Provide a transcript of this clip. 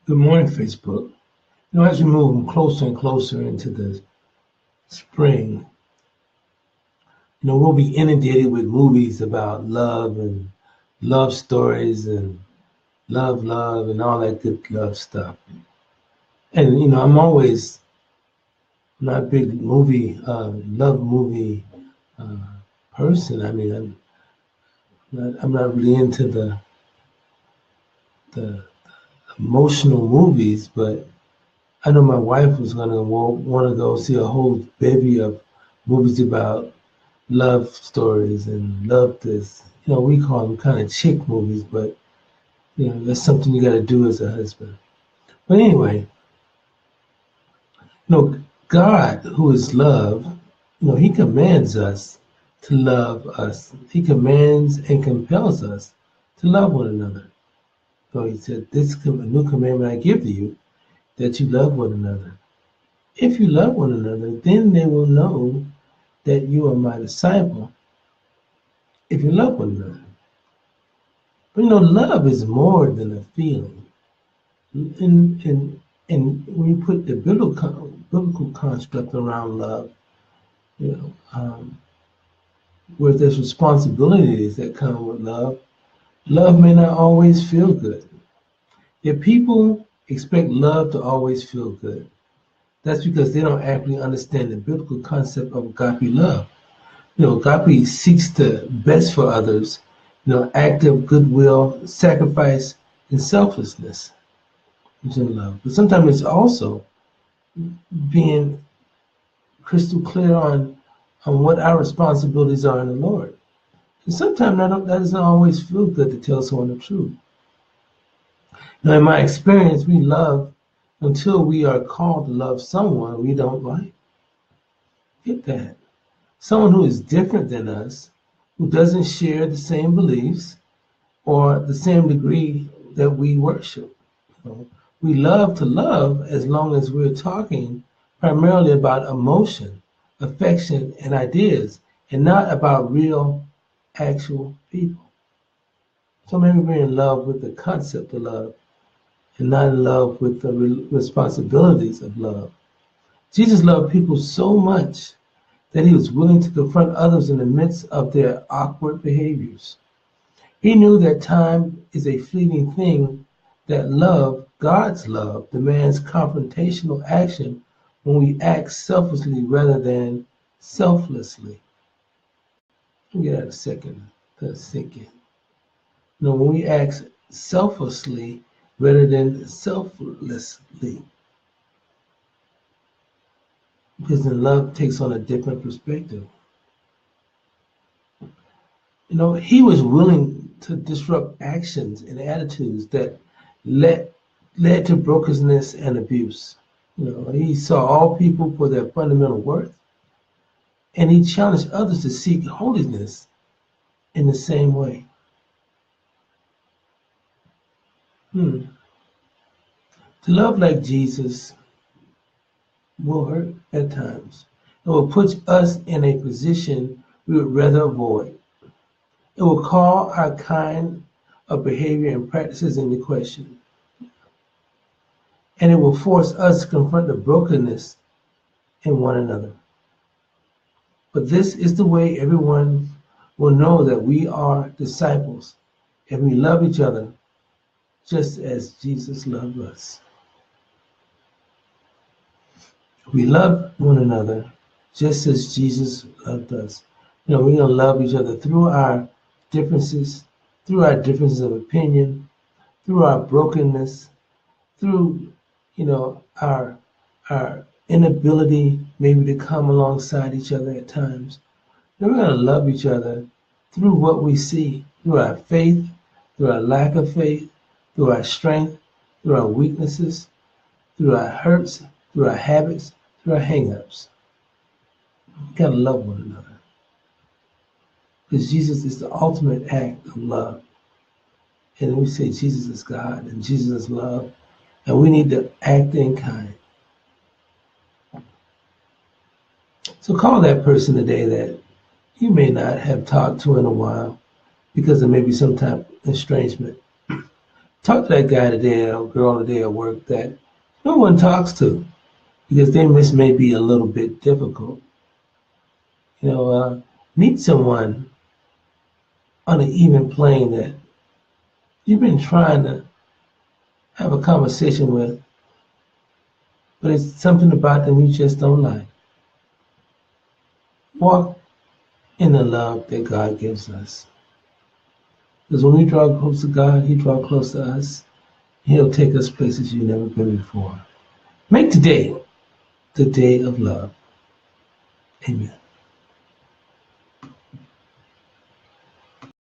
Good morning, Facebook. As we move closer and closer into the spring, we'll be inundated with movies about love and love stories and love, and all that good love stuff. And, I'm always not a big love movie uh, person. I mean, I'm not really into the emotional movies, but I know my wife was going to want to go see a whole bevy of movies about love stories and love this. We call them kind of chick movies, but that's something you got to do as a husband. But anyway, God, who is love, He commands us to love us. He commands and compels us to love one another. So He said, "This a new commandment I give to you, that you love one another. If you love one another, then they will know that you are my disciple. If you love one another." But love is more than a feeling. And when you put the biblical construct around love, you know, um, where there's responsibilities that come with love, love may not always feel good. If people expect love to always feel good, that's because they don't actually understand the biblical concept of agape love. Agape seeks the best for others, active goodwill, sacrifice, and selflessness is in love. But sometimes it's also being crystal clear on what our responsibilities are in the Lord. And sometimes that doesn't always feel good to tell someone the truth. In my experience, we love until we are called to love someone we don't like. Get that? Someone who is different than us, who doesn't share the same beliefs or the same degree that we worship. We love to love as long as we're talking primarily about emotion, affection, and ideas, and not about real, actual people. So maybe we're in love with the concept of love and not in love with the responsibilities of love. Jesus loved people so much that he was willing to confront others in the midst of their awkward behaviors. He knew that time is a fleeting thing, that love, God's love, demands confrontational action when we act selflessly rather than selflessly. Let me get that a second to sink in. When we act selflessly rather than selflessly, because then love takes on a different perspective. He was willing to disrupt actions and attitudes that led to brokenness and abuse. He saw all people for their fundamental worth, and he challenged others to seek holiness in the same way. To love like Jesus will hurt at times. It will put us in a position we would rather avoid. It will call our kind of behavior and practices into question. And it will force us to confront the brokenness in one another. But this is the way everyone will know that we are disciples, and we love each other just as Jesus loved us. We love one another just as Jesus loved us. We're going to love each other through our differences, of opinion, through our brokenness, through our inability maybe to come alongside each other at times. And we're going to love each other through what we see, through our faith, through our lack of faith, through our strength, through our weaknesses, through our hurts, through our habits, through our hang-ups. We got to love one another. Because Jesus is the ultimate act of love. And we say Jesus is God and Jesus is love. And we need to act in kind. So call that person today that you may not have talked to in a while because of maybe some type of estrangement. Talk to that guy today or girl today at work that no one talks to because their miss may be a little bit difficult. Meet someone on an even plane that you've been trying to have a conversation with, but it's something about them you just don't like. Walk in the love that God gives us. Because when we draw close to God, He draws close to us. He'll take us places you've never been before. Make today the day of love. Amen.